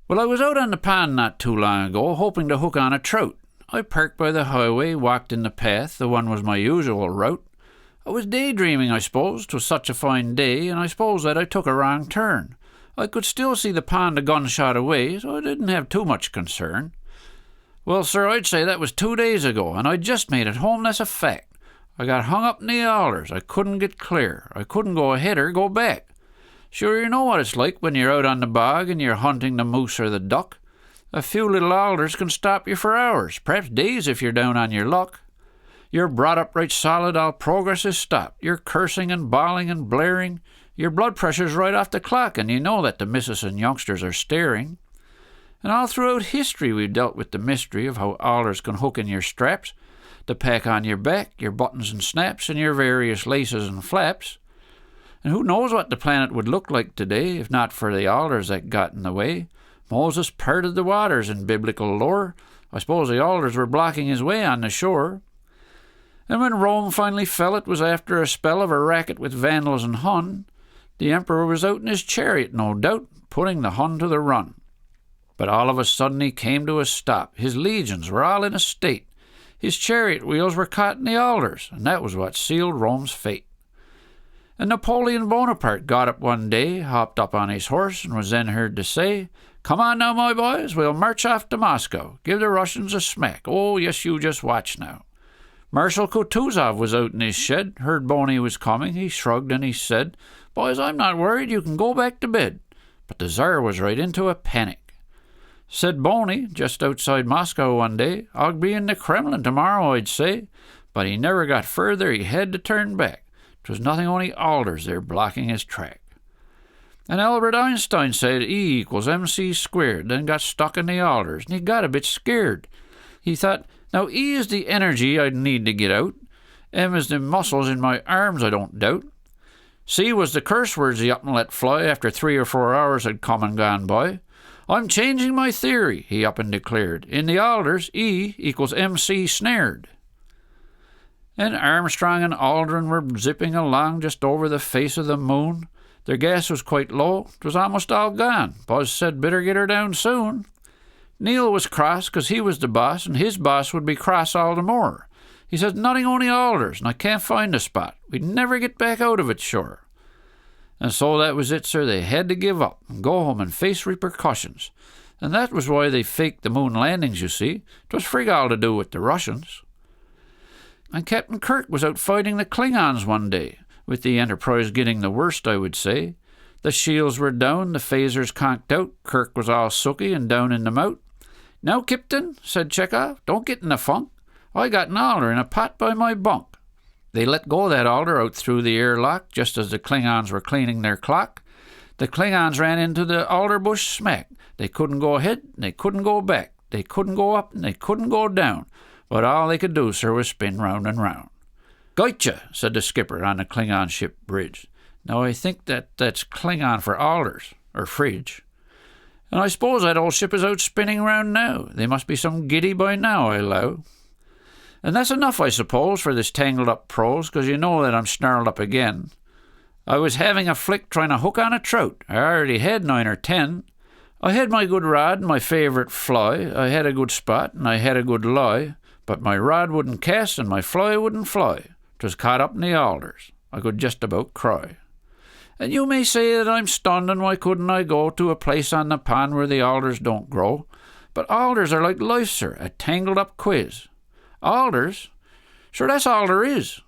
Well, I was out on the pond not too long ago, hoping to hook on a trout. I parked by the highway, walked in the path, the one was my usual route. I was daydreaming, I suppose, 'twas such a fine day, and I suppose that I took a wrong turn. I could still see the pond a gunshot away, so I didn't have too much concern. Well, sir, I'd say that was 2 days ago, and I'd just made it home, that's a fact. I got hung up in the alders. I couldn't get clear. I couldn't go ahead or go back. Sure, you know what it's like when you're out on the bog and you're hunting the moose or the duck. A few little alders can stop you for hours, perhaps days if you're down on your luck. You're brought up right solid, all progress is stopped. You're cursing and bawling and blaring. Your blood pressure's right off the clock, and you know that the missus and youngsters are staring. And all throughout history we've dealt with the mystery of how alders can hook in your straps, the pack on your back, your buttons and snaps, and your various laces and flaps. And who knows what the planet would look like today if not for the alders that got in the way. Moses parted the waters in biblical lore. I suppose the alders were blocking his way on the shore. And when Rome finally fell, it was after a spell of a racket with Vandals and Hun. The emperor was out in his chariot, no doubt, putting the Hun to the run. But all of a sudden he came to a stop. His legions were all in a state. His chariot wheels were caught in the alders, and that was what sealed Rome's fate. And Napoleon Bonaparte got up one day, hopped up on his horse, and was then heard to say, "Come on now, my boys, we'll march off to Moscow. Give the Russians a smack. Oh, yes, you just watch now." Marshal Kutuzov was out in his shed, heard Boney was coming. He shrugged and he said, "Boys, I'm not worried. You can go back to bed." But the Tsar was right into a panic. Said Boney, just outside Moscow one day, "I'll be in the Kremlin tomorrow, I'd say." But he never got further. He had to turn back. 'Twas nothing only alders there blocking his track. And Albert Einstein said E equals mc squared, then got stuck in the alders, and he got a bit scared. He thought, now E is the energy I'd need to get out. M is the muscles in my arms, I don't doubt. C was the curse words he up and let fly after 3 or 4 hours had come and gone by. "I'm changing my theory," he up and declared. "In the alders, E equals mc snared." And Armstrong and Aldrin were zipping along just over the face of the moon. Their gas was quite low. 'Twas almost all gone. Buzz said, "Better get her down soon." Neil was cross 'cause he was the boss, and his boss would be cross all the more. He said, "Nothing only alders, and I can't find the spot. We'd never get back out of it, sure." And so that was it, sir. They had to give up and go home and face repercussions. And that was why they faked the moon landings, you see. 'Twas frig all to do with the Russians. And Captain Kirk was out fighting the Klingons one day, with the Enterprise getting the worst, I would say. The shields were down, the phasers conked out, Kirk was all sooky and down in the mout. "Now, Kipton," said Chekhov, "don't get in a funk. I got an alder in a pot by my bunk." They let go that alder out through the airlock, just as the Klingons were cleaning their clock. The Klingons ran into the alder bush smack. They couldn't go ahead, and they couldn't go back. They couldn't go up, and they couldn't go down. But all they could do, sir, was spin round and round. "Gotcha," said the skipper on the Klingon ship bridge. Now I think that's Klingon for alders, or fridge. And I suppose that old ship is out spinning round now. They must be some giddy by now, I allow. And that's enough, I suppose, for this tangled-up prose, 'cause you know that I'm snarled up again. I was having a flick trying to hook on a trout. I already had 9 or 10. I had my good rod and my favourite fly. I had a good spot and I had a good lie. But my rod wouldn't cast and my fly wouldn't fly. 'Twas caught up in the alders. I could just about cry. And you may say that I'm stunned, and why couldn't I go to a place on the pond where the alders don't grow? But alders are like life, sir, a tangled-up quiz. Alders? Sure, that's all there is.